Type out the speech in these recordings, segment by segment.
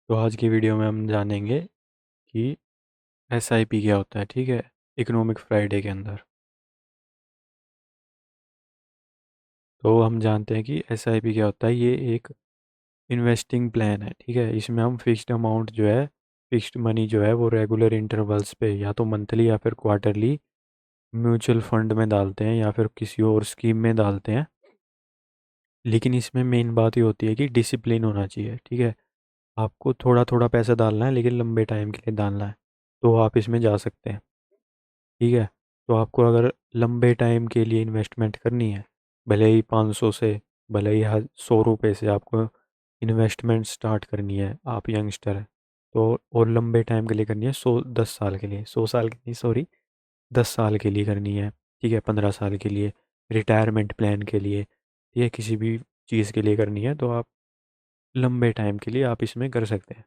तो आज की वीडियो में हम जानेंगे कि एसआईपी क्या होता है। ठीक है, इकोनॉमिक फ्राइडे के अंदर। तो हम जानते हैं कि एसआईपी क्या होता है। ये एक इन्वेस्टिंग प्लान है। ठीक है, इसमें हम फिक्स्ड अमाउंट जो है, फिक्स्ड मनी जो है वो रेगुलर इंटरवल्स पे या तो मंथली या फिर क्वार्टरली म्यूचुअल फंड में डालते हैं या फिर किसी और स्कीम में डालते हैं। लेकिन इसमें मेन बात ये होती है कि डिसिप्लिन होना चाहिए। ठीक है, आपको थोड़ा थोड़ा पैसा डालना है लेकिन लंबे टाइम के लिए डालना है, तो आप इसमें जा सकते हैं। ठीक है, तो आपको अगर लंबे टाइम के लिए इन्वेस्टमेंट करनी है, भले ही 500 से, भले ही 100 रुपये से आपको इन्वेस्टमेंट स्टार्ट करनी है, आप यंगस्टर हैं तो, और लंबे टाइम के लिए करनी है, 10 साल के लिए, 100 साल के लिए, सॉरी, 10 साल के लिए करनी है। ठीक है, 15 साल के लिए, रिटायरमेंट प्लान के लिए, ये किसी भी चीज़ के लिए करनी है तो आप लंबे टाइम के लिए आप इसमें कर सकते हैं।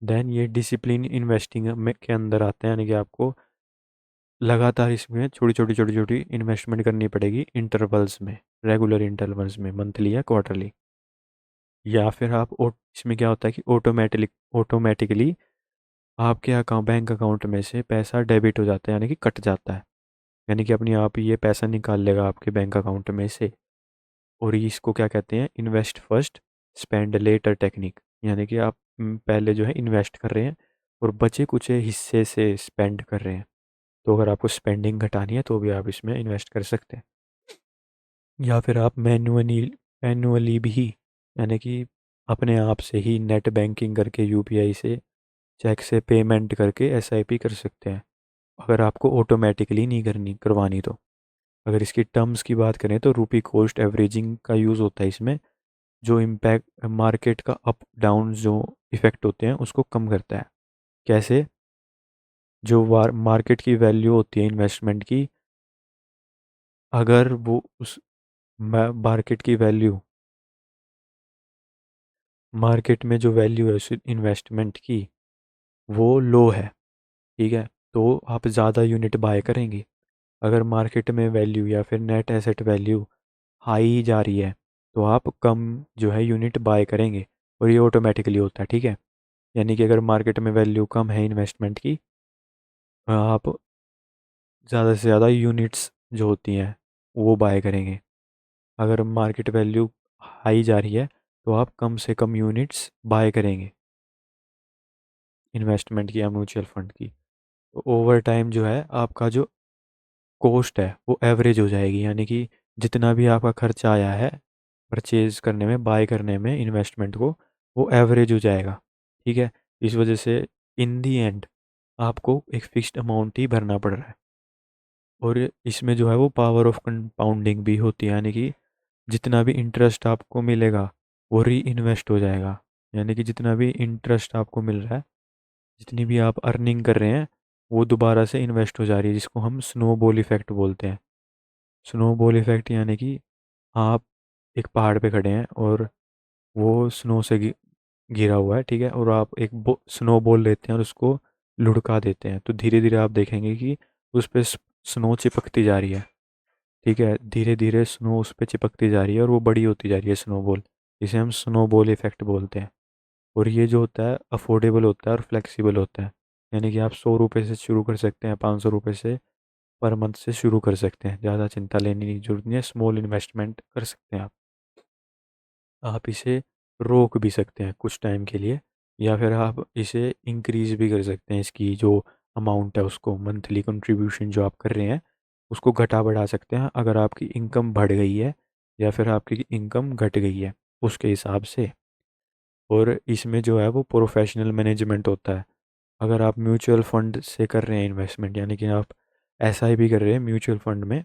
देन ये डिसिप्लिन इन्वेस्टिंग में के अंदर आते हैं, यानी कि आपको लगातार इसमें छोटी छोटी छोटी छोटी इन्वेस्टमेंट करनी पड़ेगी इंटरवल्स में, रेगुलर इंटरवल्स में, मंथली या क्वार्टरली। या फिर आप इसमें क्या होता है कि ऑटोमेटिकली आपके अकाउंट, बैंक अकाउंट में से पैसा डेबिट हो जाता है, यानी कि कट जाता है। यानी कि अपने आप ही ये पैसा निकाल लेगा आपके बैंक अकाउंट में से। और ये इसको क्या कहते हैं, invest first spend later technique. यानी कि आप पहले जो है इन्वेस्ट कर रहे हैं और बचे कुछ हिस्से से स्पेंड कर रहे हैं। तो अगर आपको स्पेंडिंग घटानी है तो भी आप इसमें इन्वेस्ट कर सकते हैं। या फिर आप मैन्युअली मैन्युअली भी, यानी कि अपने आप से ही नेट बैंकिंग करके, यूपीआई से, चेक से पेमेंट करके एसआईपी कर सकते हैं, अगर आपको ऑटोमेटिकली नहीं करवानी तो। अगर इसकी टर्म्स की बात करें तो रुपी कॉस्ट एवरेजिंग का यूज़ होता है इसमें, जो इम्पैक्ट मार्केट का अप डाउन जो इफ़ेक्ट होते हैं उसको कम करता है। कैसे? जो मार्केट की वैल्यू होती है इन्वेस्टमेंट की, अगर वो उस मार्केट की वैल्यू, मार्केट में जो वैल्यू है उस इन्वेस्टमेंट की वो लो है, ठीक है, तो आप ज़्यादा यूनिट बाय करेंगे। अगर मार्केट में वैल्यू या फिर नेट एसेट वैल्यू हाई जा रही है तो आप कम जो है यूनिट बाय करेंगे, और ये ऑटोमेटिकली होता है। ठीक है, यानी कि अगर मार्केट में वैल्यू कम है इन्वेस्टमेंट की, आप ज़्यादा से ज़्यादा यूनिट्स जो होती हैं वो बाय करेंगे। अगर मार्केट वैल्यू हाई जा रही है तो आप कम से कम यूनिट्स बाय करेंगे इन्वेस्टमेंट की या म्यूचुअल फंड की। तो ओवर टाइम जो है आपका जो कॉस्ट है वो एवरेज हो जाएगी, यानी कि जितना भी आपका खर्चा आया है परचेज करने में, बाय करने में इन्वेस्टमेंट को, वो एवरेज हो जाएगा। ठीक है, इस वजह से इन दी एंड आपको एक फिक्स्ड अमाउंट ही भरना पड़ रहा है। और इसमें जो है वो पावर ऑफ कंपाउंडिंग भी होती है, यानी कि जितना भी इंटरेस्ट आपको मिलेगा वो री इन्वेस्ट हो जाएगा। यानी कि जितना भी इंटरेस्ट आपको मिल रहा है, जितनी भी आप अर्निंग कर रहे हैं, वो दोबारा से इन्वेस्ट हो जा रही है, जिसको हम स्नोबॉल इफेक्ट बोलते हैं। स्नोबॉल इफेक्ट यानी कि आप एक पहाड़ पे खड़े हैं और वो स्नो से घिरा हुआ है, ठीक है, और आप एक स्नो बॉल लेते हैं और उसको लुढ़का देते हैं, तो धीरे धीरे आप देखेंगे कि उस पर स्नो चिपकती जा रही है। ठीक है, धीरे धीरे स्नो उस पर चिपकती जा रही है और वो बड़ी होती जा रही है स्नो बॉल, जिसे हम स्नो बॉल इफेक्ट बोलते हैं। और ये जो होता है अफोर्डेबल होता है और फ्लेक्सिबल होता है, यानी कि आप 100 रुपये से शुरू कर सकते हैं, 500 रुपये से पर मंथ से शुरू कर सकते हैं, ज़्यादा चिंता लेने की जरूरत नहीं है, स्मॉल इन्वेस्टमेंट कर सकते हैं आप इसे रोक भी सकते हैं कुछ टाइम के लिए, या फिर आप इसे इंक्रीज भी कर सकते हैं, इसकी जो अमाउंट है उसको, मंथली कंट्रीब्यूशन जो आप कर रहे हैं उसको घटा बढ़ा सकते हैं, अगर आपकी इनकम बढ़ गई है या फिर आपकी इनकम घट गई है उसके हिसाब से। और इसमें जो है वो प्रोफेशनल मैनेजमेंट होता है। अगर आप म्यूचुअल फंड से कर रहे हैं इन्वेस्टमेंट, यानी कि आप एसआईपी कर रहे हैं म्यूचुअल फंड में,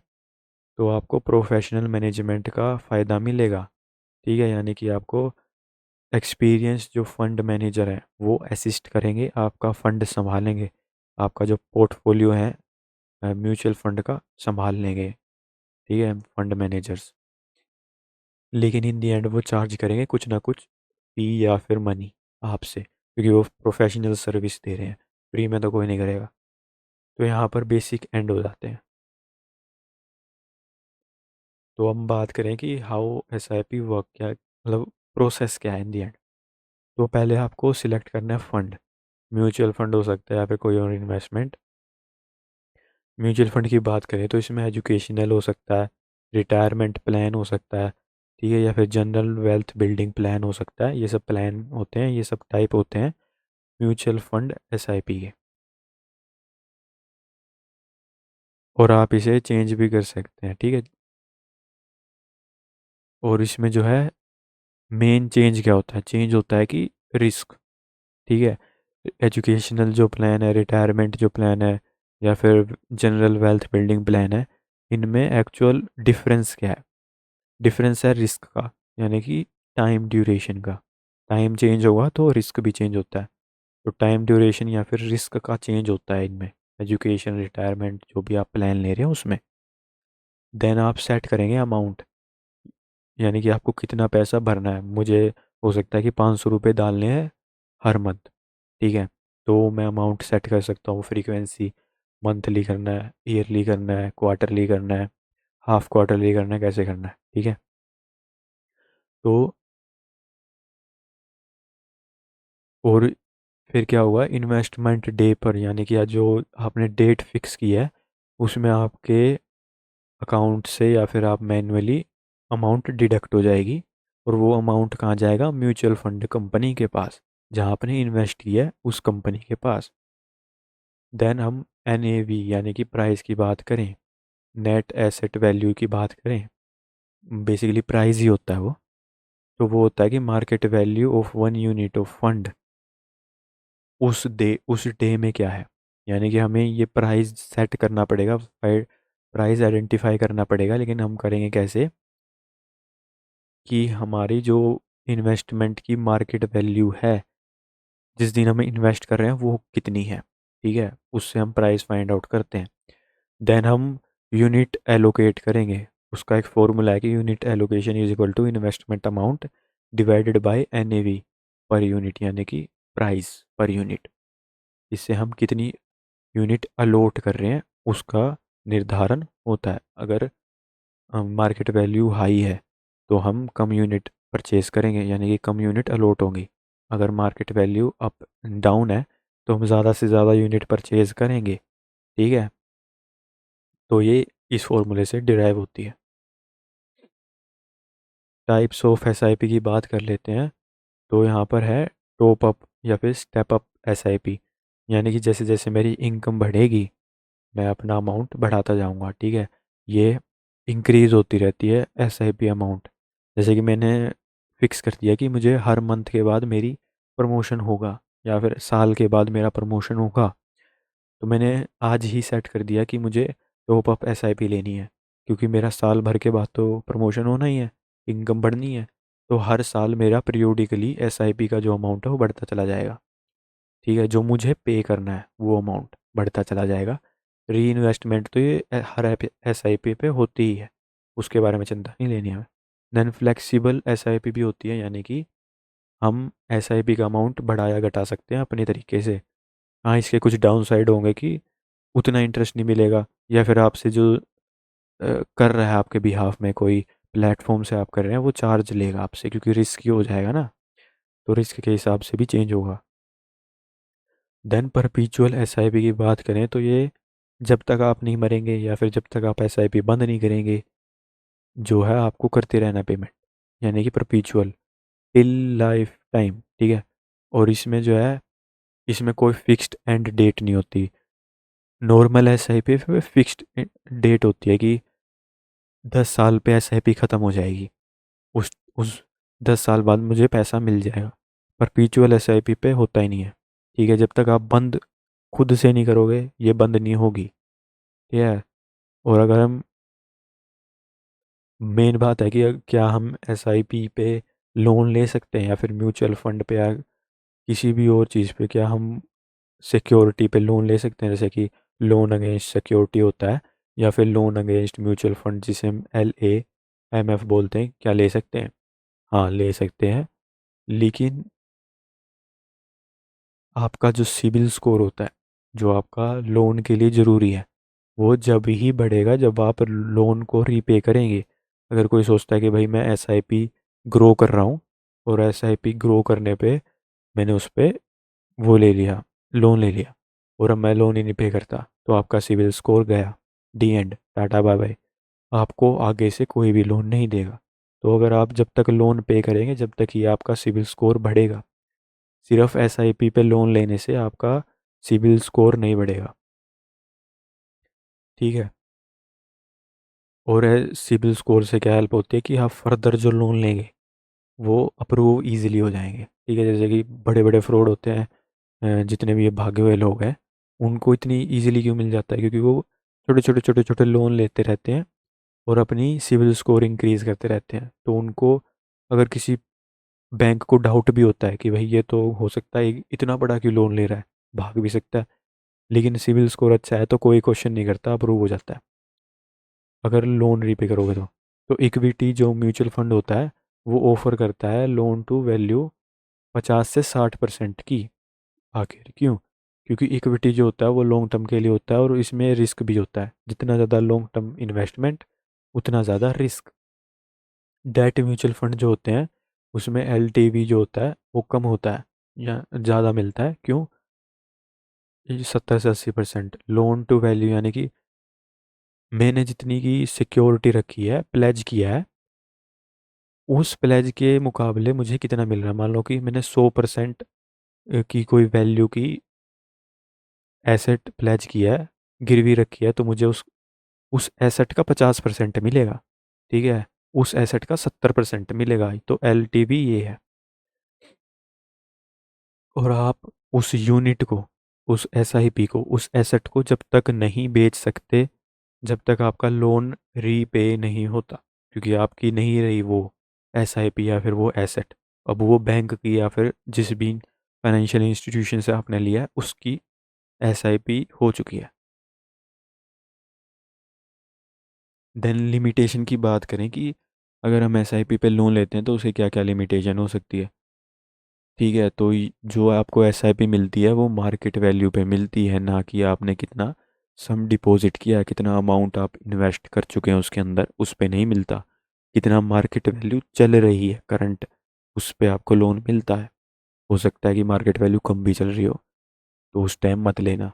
तो आपको प्रोफेशनल मैनेजमेंट का फ़ायदा मिलेगा। ठीक है, यानी कि आपको एक्सपीरियंस जो फंड मैनेजर हैं वो असिस्ट करेंगे, आपका फंड संभालेंगे, आपका जो पोर्टफोलियो है म्यूचुअल फंड का संभाल लेंगे। ठीक है, फंड मैनेजर्स। लेकिन इन दी एंड वो चार्ज करेंगे कुछ ना कुछ फी या फिर मनी आपसे, क्योंकि वो प्रोफेशनल सर्विस दे रहे हैं, फ्री में तो कोई नहीं करेगा। तो यहाँ पर बेसिक एंड हो जाते हैं। तो हम बात करें कि how S I P work, क्या मतलब प्रोसेस क्या है इन दी एंड। तो पहले आपको सिलेक्ट करना है फंड। म्यूचुअल फंड हो सकता है या फिर कोई और इन्वेस्टमेंट। म्यूचुअल फंड की बात करें तो इसमें एजुकेशनल हो सकता है, रिटायरमेंट प्लान हो सकता है, ठीक है, या फिर जनरल वेल्थ बिल्डिंग प्लान हो सकता है। ये सब प्लान होते हैं, ये सब टाइप होते हैं म्यूचुअल फंड एसआईपी के। और आप इसे चेंज भी कर सकते हैं, ठीक है। और इसमें जो है मेन चेंज क्या होता है, चेंज होता है कि रिस्क, ठीक है। एजुकेशनल जो प्लान है, रिटायरमेंट जो प्लान है, या फिर जनरल वेल्थ बिल्डिंग प्लान है, इनमें एक्चुअल डिफरेंस क्या है? डिफरेंस है रिस्क का, यानी कि टाइम ड्यूरेशन का। टाइम चेंज होगा तो रिस्क भी चेंज होता है। तो टाइम ड्यूरेशन या फिर रिस्क का चेंज होता है इनमें, एजुकेशन रिटायरमेंट जो भी आप प्लान ले रहे हैं उसमें। देन आप सेट करेंगे अमाउंट, यानी कि आपको कितना पैसा भरना है। मुझे हो सकता है कि 500 रुपये डालने हैं हर मंथ, ठीक है। तो मैं अमाउंट सेट कर सकता हूँ, फ्रीक्वेंसी मंथली करना है, ईयरली करना है, क्वार्टरली करना है, हाफ क्वार्टरली करना है, कैसे करना है, ठीक है। तो और फिर क्या हुआ, इन्वेस्टमेंट डे पर, यानी कि आज जो आपने डेट फिक्स की है उसमें आपके अकाउंट से या फिर आप मैन्युअली अमाउंट डिडक्ट हो जाएगी। और वो अमाउंट कहाँ जाएगा, म्यूचुअल फंड कंपनी के पास, जहाँ आपने इन्वेस्ट किया है उस कंपनी के पास। देन हम एनएवी यानी कि प्राइस की बात करें, नेट एसेट वैल्यू की बात करें, बेसिकली प्राइस ही होता है वो। तो वो होता है कि market value of one unit of fund उस डे में क्या है। यानी कि हमें ये प्राइस सेट करना पड़ेगा, प्राइस आइडेंटिफाई करना पड़ेगा, लेकिन हम करेंगे कैसे कि हमारी जो इन्वेस्टमेंट की मार्केट वैल्यू है जिस दिन हमें इन्वेस्ट कर रहे हैं वो कितनी है, ठीक है, उससे हम प्राइस फाइंड आउट करते हैं। देन हम यूनिट एलोकेट करेंगे। उसका एक फॉर्मूला है कि unit allocation is equal to investment amount divided by NAV per unit, यानी कि प्राइस पर यूनिट। इससे हम कितनी यूनिट अलॉट कर रहे हैं उसका निर्धारण होता है। अगर मार्केट वैल्यू हाई है तो हम कम यूनिट परचेज करेंगे, यानी कि कम यूनिट अलॉट होंगी। अगर मार्केट वैल्यू अप डाउन है तो हम ज़्यादा से ज़्यादा यूनिट परचेज करेंगे, ठीक है। तो ये इस फॉर्मूले से डिराइव होती है। टाइप्स ऑफ एसआईपी की बात कर लेते हैं। तो यहाँ पर है टॉप अप या फिर स्टेप अप एसआईपी, यानी कि जैसे जैसे मेरी इनकम बढ़ेगी मैं अपना अमाउंट बढ़ाता जाऊंगा, ठीक है। ये इंक्रीज होती रहती है एसआईपी अमाउंट। जैसे कि मैंने फिक्स कर दिया कि मुझे हर मंथ के बाद मेरी प्रमोशन होगा या फिर साल के बाद मेरा प्रमोशन होगा। तो मैंने आज ही सेट कर दिया कि मुझे टॉप अप एसआईपी लेनी है, क्योंकि मेरा साल भर के बाद तो प्रमोशन होना ही है, इनकम बढ़नी है। तो हर साल मेरा पीरियोडिकली एसआईपी का जो अमाउंट है वो बढ़ता चला जाएगा, ठीक है। जो मुझे पे करना है वो अमाउंट बढ़ता चला जाएगा। री इन्वेस्टमेंट तो ये हर एसआईपी पे होती ही है, उसके बारे में चिंता नहीं लेनी हमें। देन फ्लेक्सिबल एसआईपी भी होती है, यानी कि हम एसआईपी का अमाउंट बढ़ाया घटा सकते हैं अपने तरीके से। हाँ, इसके कुछ डाउन साइड होंगे कि उतना इंटरेस्ट नहीं मिलेगा, या फिर आपसे जो कर रहा है आपके बिहाफ में कोई प्लेटफॉर्म से आप कर रहे हैं वो चार्ज लेगा आपसे, क्योंकि रिस्क हो जाएगा ना। तो रिस्क के हिसाब से भी चेंज होगा। देन परपीचुअल एसआईपी की बात करें तो ये जब तक आप नहीं मरेंगे या फिर जब तक आप एसआईपी बंद नहीं करेंगे जो है आपको करते रहना पेमेंट, यानी कि परपीचुअल टिल लाइफ टाइम, ठीक है। और इसमें जो है इसमें कोई फिक्स्ड एंड डेट नहीं होती। नॉर्मल एसआईपी पे फिक्स्ड डेट होती है कि 10 साल पे एसआईपी ख़त्म हो जाएगी, उस 10 साल बाद मुझे पैसा मिल जाएगा। परपीचुअल एसआईपी पे होता ही नहीं है, ठीक है। जब तक आप बंद खुद से नहीं करोगे ये बंद नहीं होगी, ठीक है। और अगर हम मेन बात है कि क्या हम एसआईपी पे लोन ले सकते हैं या फिर म्यूचुअल फंड पे या किसी भी और चीज़ पे क्या हम सिक्योरिटी पे लोन ले सकते हैं, जैसे कि लोन अगेंस्ट सिक्योरिटी होता है, या फिर लोन अगेंस्ट म्यूचुअल फंड जिसे हम LAMF बोलते हैं, क्या ले सकते हैं? हाँ, ले सकते हैं। लेकिन आपका जो सिबिल स्कोर होता है जो आपका लोन के लिए ज़रूरी है वो जब ही बढ़ेगा जब आप लोन को रीपे करेंगे। अगर कोई सोचता है कि भाई मैं एसआईपी ग्रो कर रहा हूँ और एसआईपी ग्रो करने पे मैंने उस पर वो ले लिया, लोन ले लिया, और अब मैं लोन ही नहीं पे करता, तो आपका सिविल स्कोर गया, the end, tata bye bye. आपको आगे से कोई भी लोन नहीं देगा। तो अगर आप जब तक लोन पे करेंगे, जब तक ये आपका सिविल स्कोर बढ़ेगा। सिर्फ एसआईपी पे लोन लेने से आपका सिविल स्कोर नहीं बढ़ेगा। ठीक है। और सिविल स्कोर से क्या हेल्प होती है कि आप फर्दर जो लोन लेंगे वो अप्रूव इजीली हो जाएंगे। ठीक है, जैसे कि बड़े बड़े फ्रॉड होते हैं, जितने भी ये भागे हुए लोग हैं, उनको इतनी इजीली क्यों मिल जाता है? क्योंकि वो छोटे छोटे लोन लेते रहते हैं और अपनी सिविल स्कोर इंक्रीज करते रहते हैं। तो उनको अगर किसी बैंक को डाउट भी होता है कि भाई ये तो हो सकता है इतना बड़ा क्यों लोन ले रहा है, भाग भी सकता है, लेकिन सिविल स्कोर अच्छा है तो कोई क्वेश्चन नहीं करता, अप्रूव हो जाता है अगर लोन रीपे करोगे तो इक्विटी जो म्यूचुअल फंड होता है वो ऑफर करता है लोन टू वैल्यू 50 से 60% की। आखिर क्यों? क्योंकि इक्विटी जो होता है वो लॉन्ग टर्म के लिए होता है और इसमें रिस्क भी होता है। जितना ज़्यादा लॉन्ग टर्म इन्वेस्टमेंट, उतना ज़्यादा रिस्क। डेट म्यूचुअल फंड जो होते हैं उसमें एलटीवी जो होता है वो कम होता है या ज़्यादा मिलता है। क्यों? 70 से 80% लोन टू वैल्यू, यानी कि मैंने जितनी की सिक्योरिटी रखी है, प्लेज किया है, उस प्लेज के मुकाबले मुझे कितना मिल रहा है। मान लो कि मैंने 100% की कोई वैल्यू की एसेट प्लेज किया है, गिरवी रखी है, तो मुझे उस एसेट का 50% मिलेगा। ठीक है, उस एसेट का 70% मिलेगा। तो एलटीवी ये है। और आप उस यूनिट को, उस एसआईपी को, उस एसेट को जब तक नहीं बेच सकते, जब तक आपका लोन रीपे नहीं होता, क्योंकि आपकी नहीं रही वो एसआईपी या फिर वो एसेट, अब वो बैंक की या फिर जिस भी फाइनेंशियल इंस्टीट्यूशन से आपने लिया है उसकी एसआईपी हो चुकी है। देन लिमिटेशन की बात करें कि अगर हम एसआईपी पे लोन लेते हैं तो उसे क्या क्या लिमिटेशन हो सकती है। ठीक है, तो जो आपको एसआईपी मिलती है वो मार्केट वैल्यू पे मिलती है, ना कि आपने कितना सम डिपॉजिट किया है, कितना अमाउंट आप इन्वेस्ट कर चुके हैं उसके अंदर, उस पे नहीं मिलता। कितना मार्केट वैल्यू चल रही है करंट, उस पे आपको लोन मिलता है। हो सकता है कि मार्केट वैल्यू कम भी चल रही हो, तो उस टाइम मत लेना।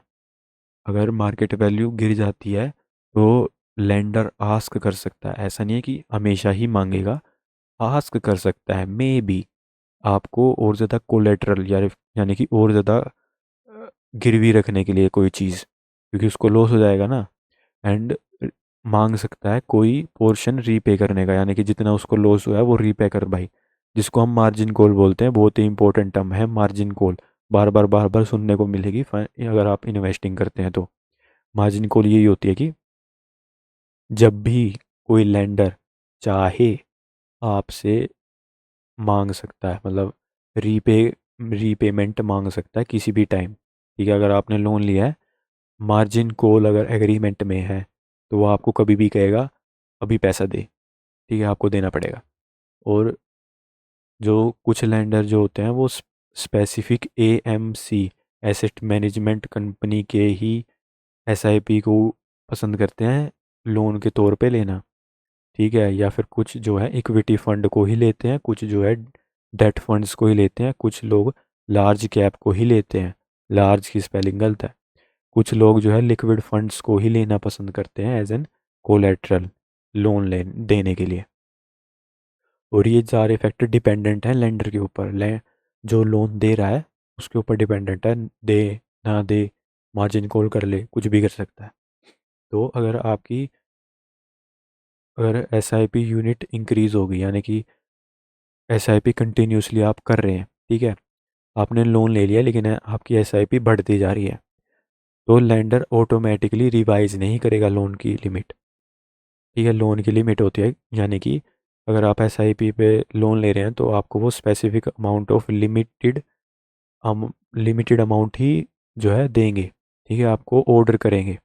अगर मार्केट वैल्यू गिर जाती है तो लेंडर आस्क कर सकता है, ऐसा नहीं है कि हमेशा ही मांगेगा, आस्क कर सकता है मे बी आपको और ज़्यादा कोलेटरल, यानी कि और ज़्यादा गिरवी रखने के लिए कोई चीज़, क्योंकि उसको लॉस हो जाएगा ना। एंड मांग सकता है कोई पोर्शन रीपे करने का, यानी कि जितना उसको लॉस हुआ है वो रीपे कर भाई, जिसको हम मार्जिन कॉल बोलते हैं। बहुत ही इंपॉर्टेंट टर्म है मार्जिन कॉल, बार बार सुनने को मिलेगी अगर आप इन्वेस्टिंग करते हैं तो। मार्जिन कॉल यही होती है कि जब भी कोई लेंडर चाहे आपसे मांग सकता है, मतलब रीपे रीपेमेंट मांग सकता है किसी भी टाइम। ठीक है, अगर आपने लोन लिया है, मार्जिन कॉल अगर एग्रीमेंट में है, तो वो आपको कभी भी कहेगा अभी पैसा दे। ठीक है, आपको देना पड़ेगा। और जो कुछ लेंडर जो होते हैं वो specific AMC, asset management company के ही एसआईपी को पसंद करते हैं लोन के तौर पे लेना। ठीक है, या फिर कुछ जो है इक्विटी फंड को ही लेते हैं, कुछ जो है डेट फंड्स को ही लेते हैं, कुछ लोग लार्ज कैप को ही लेते हैं। लार्ज की स्पेलिंग गलत है। कुछ लोग जो है लिक्विड फंड्स को ही लेना पसंद करते हैं एज एन कोलेटरल, लोन ले देने के लिए। और ये सारे फैक्टर डिपेंडेंट हैं लेंडर के ऊपर, जो लोन दे रहा है उसके ऊपर डिपेंडेंट है, दे ना दे, मार्जिन कॉल कर ले, कुछ भी कर सकता है। तो अगर एसआईपी यूनिट इंक्रीज होगी, यानी कि एसआईपी कंटिन्यूसली आप कर रहे हैं, ठीक है, आपने लोन ले लिया लेकिन आपकी एसआईपी बढ़ती जा रही है, तो लेंडर ऑटोमेटिकली रिवाइज नहीं करेगा लोन की लिमिट। ठीक है, लोन की लिमिट होती है, यानी कि अगर आप एसआईपी पे लोन ले रहे हैं तो आपको वो specific amount of limited amount ही जो है देंगे। ठीक है, आपको ऑर्डर करेंगे,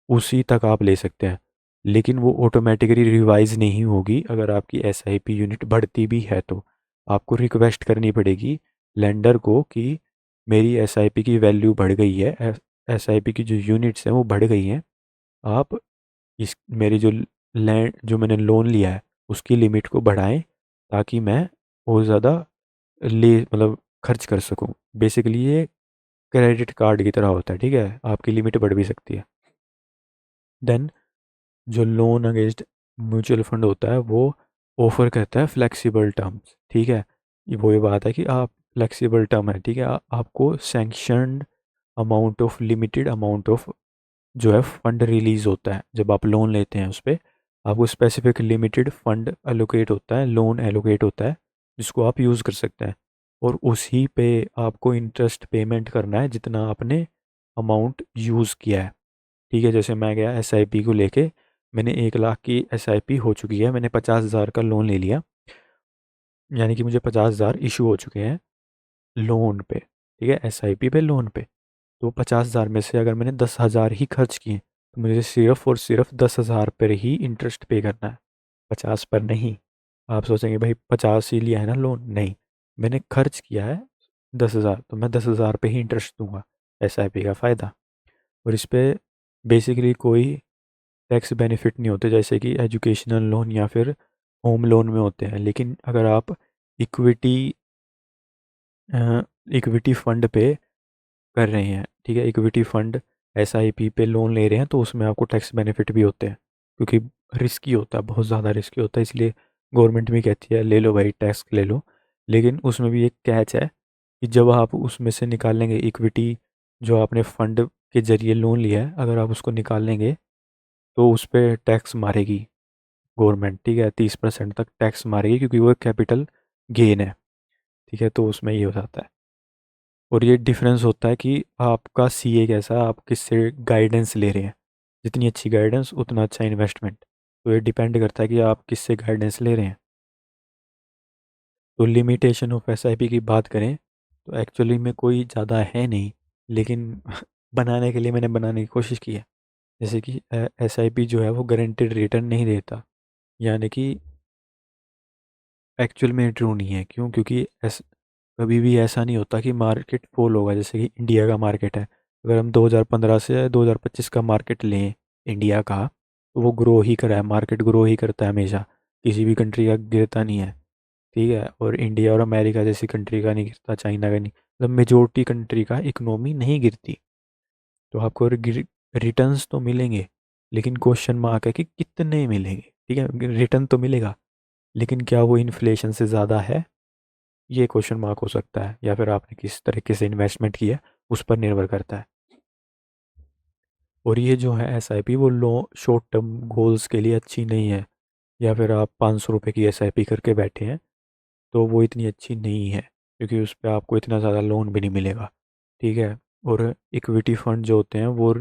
उसी तक आप ले सकते हैं। लेकिन वो ऑटोमेटिकली रिवाइज नहीं होगी। अगर आपकी एसआईपी यूनिट बढ़ती भी है तो आपको रिक्वेस्ट करनी पड़ेगी लेंडर को कि मेरी एसआईपी की वैल्यू बढ़ गई है, एसआईपी की जो यूनिट्स हैं वो बढ़ गई हैं, आप इस मेरी जो मैंने लोन लिया है उसकी लिमिट को बढ़ाएं, ताकि मैं और ज़्यादा ले मतलब खर्च कर सकूँ। बेसिकली ये क्रेडिट कार्ड की तरह होता है, ठीक है, आपकी लिमिट बढ़ भी सकती है। देन जो लोन अगेंस्ट म्यूचुअल फंड होता है वो ऑफर करता है फ्लेक्सिबल टर्म्स, ठीक है। ये बात है कि आप फ्लेक्सिबल टर्म है, ठीक है, आपको sanctioned amount of limited amount of जो है फंड रिलीज होता है जब आप लोन लेते हैं, उस पर आपको स्पेसिफिक लिमिटेड फंड एलोकेट होता है, लोन एलोकेट होता है, जिसको आप यूज़ कर सकते हैं। और उसी पे आपको इंटरेस्ट पेमेंट करना है जितना आपने अमाउंट यूज़ किया है, ठीक है। जैसे मैं गया एसआईपी को लेके, मैंने 1 लाख की एसआईपी हो चुकी है, मैंने 50,000 का लोन ले लिया, यानी कि मुझे 50,000 इशू हो चुके हैं लोन पे, ठीक है, एसआईपी पे लोन पे। तो 50,000 में से अगर मैंने 10,000 ही खर्च किए तो मुझे सिर्फ और सिर्फ 10,000 पर ही इंटरेस्ट पे करना है, 50 पर नहीं। आप सोचेंगे भाई 50 ही लिया है ना लोन, नहीं, मैंने खर्च किया है 10,000, तो मैं 10,000 पे ही इंटरेस्ट दूंगा, एसआईपी का फ़ायदा। और इस पे बेसिकली कोई टैक्स बेनिफिट नहीं होते जैसे कि एजुकेशनल लोन या फिर होम लोन में होते हैं। लेकिन अगर आप इक्विटी इक्विटी फंड पे कर रहे हैं, ठीक है, इक्विटी फंड एसआईपी पे लोन ले रहे हैं, तो उसमें आपको टैक्स बेनिफिट भी होते हैं, क्योंकि रिस्की होता है, बहुत ज़्यादा रिस्की होता है, इसलिए गवर्नमेंट भी कहती है ले लो भाई टैक्स ले लो। लेकिन उसमें भी एक कैच है कि जब आप उसमें से निकालेंगे इक्विटी, जो आपने फंड के जरिए लोन लिया है, अगर आप उसको निकालेंगे तो उस पर टैक्स मारेगी गवर्नमेंट, ठीक है, 30% तक टैक्स मारेगी, क्योंकि वो कैपिटल गेन है, ठीक है। तो उसमें ये हो जाता है। और ये डिफरेंस होता है कि आपका सीए कैसा है, आप किससे गाइडेंस ले रहे हैं, जितनी अच्छी गाइडेंस उतना अच्छा इन्वेस्टमेंट। तो ये डिपेंड करता है कि आप किससे गाइडेंस ले रहे हैं। तो लिमिटेशन ऑफ एसआईपी की बात करें तो एक्चुअली में कोई ज़्यादा है नहीं, लेकिन बनाने के लिए मैंने बनाने की कोशिश की है। जैसे कि एसआईपी जो है वो गारंटेड रिटर्न नहीं देता, यानी कि एक्चुअल में ट्रू नहीं है। क्यों? क्योंकि कभी भी ऐसा नहीं होता कि मार्केट फॉल होगा। जैसे कि इंडिया का मार्केट है, अगर हम 2015 से 2025 का मार्केट लें इंडिया का, तो वो ग्रो ही करा है, मार्केट ग्रो ही करता है हमेशा, किसी भी कंट्री का गिरता नहीं है, ठीक है। और इंडिया और अमेरिका जैसी कंट्री का नहीं गिरता, चाइना का नहीं, मतलब मेजोरिटी कंट्री का इकोनॉमी नहीं गिरती। तो आपको रिटर्न्स तो मिलेंगे, लेकिन क्वेश्चन मार्क है कि कितने मिलेंगे, ठीक है। रिटर्न तो मिलेगा, लेकिन क्या वो इन्फ्लेशन से ज़्यादा है, ये क्वेश्चन मार्क हो सकता है। या फिर आपने किस तरीके से इन्वेस्टमेंट किया उस पर निर्भर करता है। और ये जो है एसआईपी वो लो शॉर्ट टर्म गोल्स के लिए अच्छी नहीं है। या फिर आप 500 रुपये की एसआईपी करके बैठे हैं तो वो इतनी अच्छी नहीं है, क्योंकि उस पर आपको इतना ज़्यादा लोन भी नहीं मिलेगा, ठीक है। और इक्विटी फंड जो होते हैं वो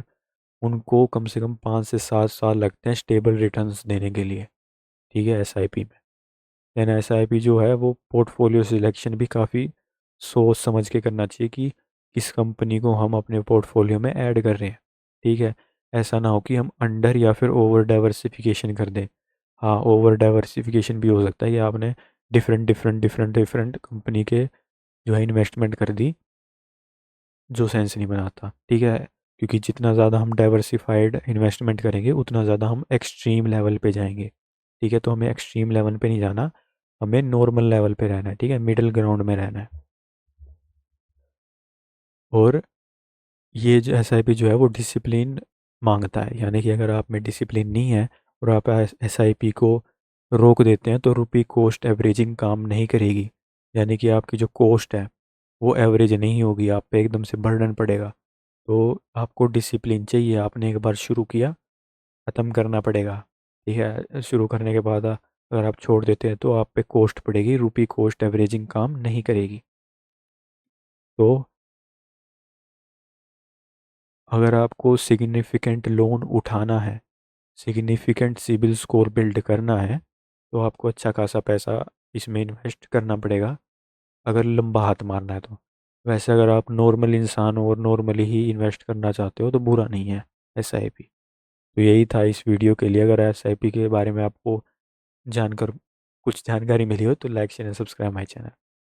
उनको कम से कम 5 से 7 साल लगते हैं स्टेबल रिटर्न्स देने के लिए, ठीक है, एसआईपी में। एनएसआईपी जो है वो पोर्टफोलियो सिलेक्शन भी काफ़ी सोच समझ के करना चाहिए कि किस कंपनी को हम अपने पोर्टफोलियो में ऐड कर रहे हैं, ठीक है। ऐसा ना हो कि हम अंडर या फिर ओवर डाइवर्सिफिकेशन कर दें। हाँ, ओवर डाइवर्सिफिकेशन भी हो सकता है कि आपने different different different different company के जो है इन्वेस्टमेंट कर दी, जो सेंस नहीं बनाता, ठीक है। क्योंकि जितना ज़्यादा हम डाइवर्सिफाइड इन्वेस्टमेंट करेंगे उतना ज़्यादा हम एक्सट्रीम लेवल पे जाएंगे, ठीक है। तो हमें एक्सट्रीम लेवल पे नहीं जाना, हमें नॉर्मल लेवल पे रहना है, ठीक है, मिडिल ग्राउंड में रहना है। और ये जो एसआईपी जो है वो डिसिप्लिन मांगता है, यानी कि अगर आप में डिसिप्लिन नहीं है और आप एसआईपी को रोक देते हैं तो रुपी कॉस्ट एवरेजिंग काम नहीं करेगी, यानी कि आपकी जो कॉस्ट है वो एवरेज नहीं होगी, आप पे एकदम से बर्डन पड़ेगा। तो आपको डिसिप्लिन चाहिए, आपने एक बार शुरू किया, ख़त्म करना पड़ेगा, ठीक है। शुरू करने के बाद अगर आप छोड़ देते हैं तो आप पे कॉस्ट पड़ेगी, रुपी कॉस्ट एवरेजिंग काम नहीं करेगी। तो अगर आपको सिग्निफिकेंट लोन उठाना है, सिग्निफिकेंट सिबिल स्कोर बिल्ड करना है, तो आपको अच्छा खासा पैसा इसमें इन्वेस्ट करना पड़ेगा, अगर लंबा हाथ मारना है तो। वैसे अगर आप नॉर्मल इंसान हो और नॉर्मली ही इन्वेस्ट करना चाहते हो तो बुरा नहीं है एसआईपी। तो यही था इस वीडियो के लिए। अगर एसआईपी के बारे में आपको जानकर कुछ जानकारी मिली हो तो like share and subscribe my channel.